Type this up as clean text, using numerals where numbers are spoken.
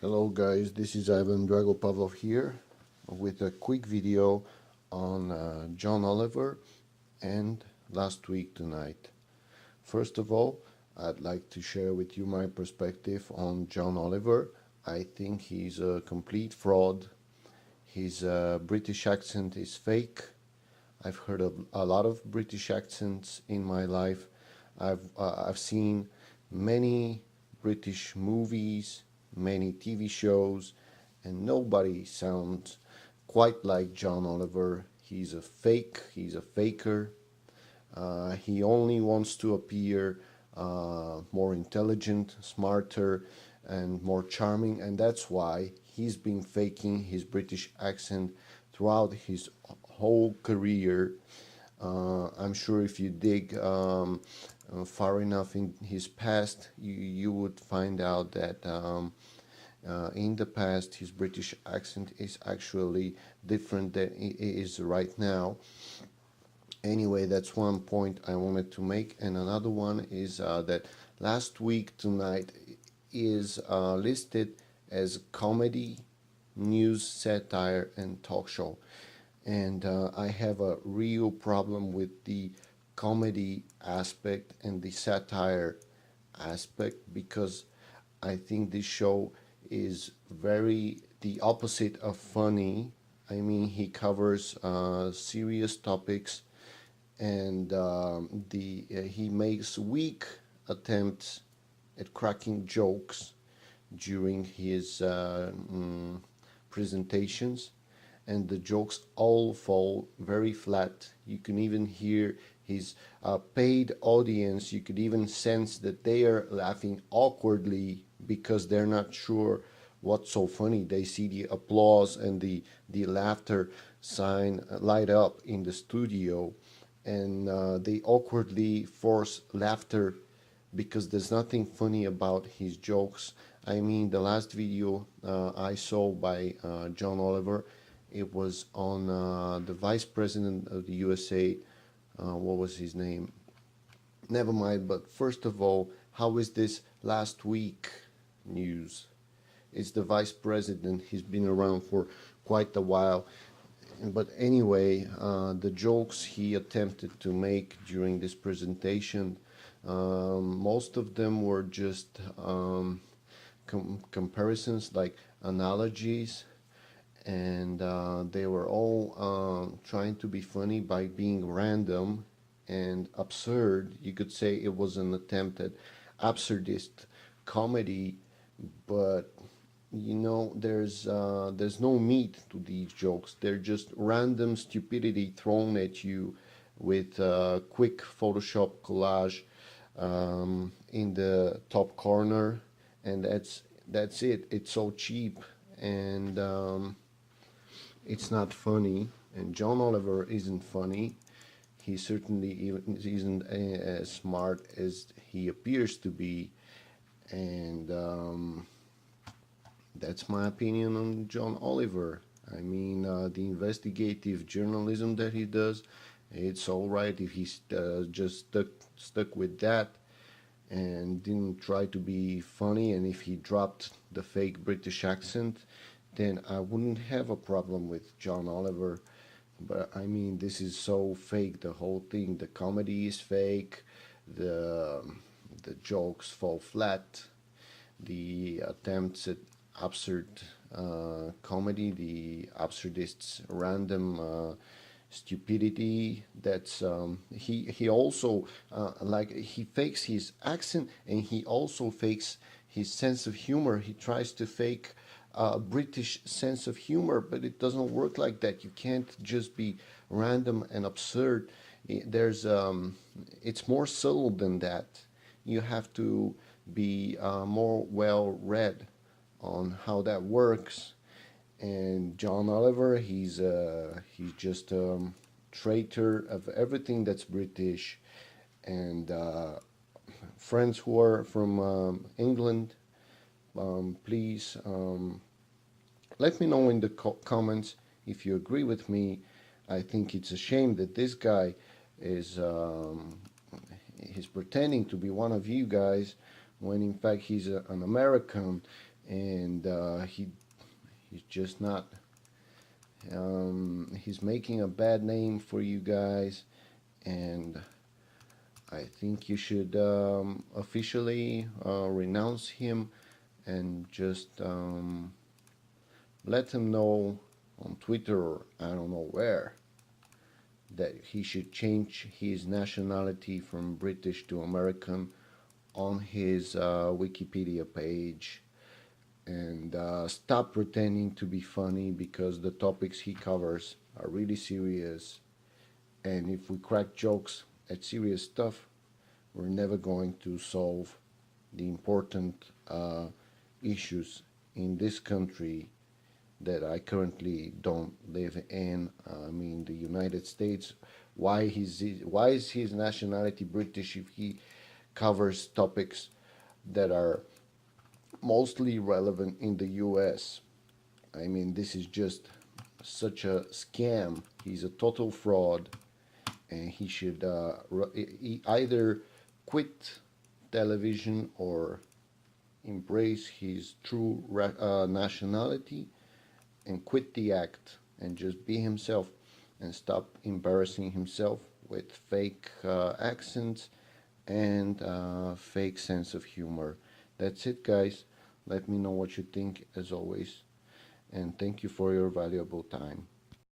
Hello guys, this is Ivan-Drago here with a quick video on John Oliver and last week tonight. First of all, I'd like to share with you my perspective on John Oliver. I think he's a complete fraud. His British accent is fake. I've heard of a lot of British accents in my life. I've seen many British movies, many TV shows, and nobody sounds quite like John Oliver. He's a fake. He's a faker. He only wants to appear more intelligent, smarter, and more charming, and that's why he's been faking his British accent throughout his whole career. I'm sure if you dig far enough in his past, you would find out that in the past his British accent is actually different than it is right now. Anyway, that's one point I wanted to make, and another one is that last week tonight is listed as comedy, news, satire, and talk show. And I have a real problem with the comedy aspect and the satire aspect because I think this show is very the opposite of funny. I mean, he covers serious topics and he makes weak attempts at cracking jokes during his presentations, and the jokes all fall very flat. You can even hear his paid audience, you could even sense that they are laughing awkwardly because they're not sure what's so funny. They see the applause and the laughter sign light up in the studio, and they awkwardly force laughter because there's nothing funny about his jokes. I mean, the last video I saw by John Oliver, it was on the vice president of the USA. What was his name? Never mind. But first of all, how is this last week news? It's the vice president. He's been around for quite a while. But anyway, the jokes he attempted to make during this presentation, most of them were just comparisons, like analogies, and they were all trying to be funny by being random and absurd. You could say it was an attempt at absurdist comedy, but there's no meat to these jokes. They're just random stupidity thrown at you with quick Photoshop collage in the top corner, and that's it. It's so cheap, and it's not funny. And John Oliver isn't funny. He certainly isn't as smart as he appears to be, and that's my opinion on John Oliver. I mean, the investigative journalism that he does, it's all right if he's just stuck with that and didn't try to be funny. And if he dropped the fake British accent, then I wouldn't have a problem with John Oliver. But I mean, this is so fake. The whole thing, the comedy is fake. The the jokes fall flat. The attempts at absurd comedy, the absurdists' random stupidity. That's he also like he fakes his accent, and he also fakes his sense of humor. He tries to fake a British sense of humor, but it doesn't work like that. You can't just be random and absurd. There's it's more subtle than that. You have to be more well read on how that works. And John Oliver, he's just a traitor of everything that's British. And friends who are from England, please let me know in the comments if you agree with me. I think it's a shame that this guy is he's pretending to be one of you guys when in fact he's an American, and he's just not. He's making a bad name for you guys, and I think you should officially renounce him and just let him know on Twitter or I don't know where that he should change his nationality from British to American on his Wikipedia page, and stop pretending to be funny because the topics he covers are really serious. And if we crack jokes at serious stuff, we're never going to solve the important issues in this country that I currently don't live in. I mean, the United States. Why is his nationality British if he covers topics that are mostly relevant in the U.S.? I mean, this is just such a scam. He's a total fraud, and he should either quit television or embrace his true nationality and quit the act and just be himself and stop embarrassing himself with fake accents and fake sense of humor. That's it, guys. Let me know what you think as always, and thank you for your valuable time.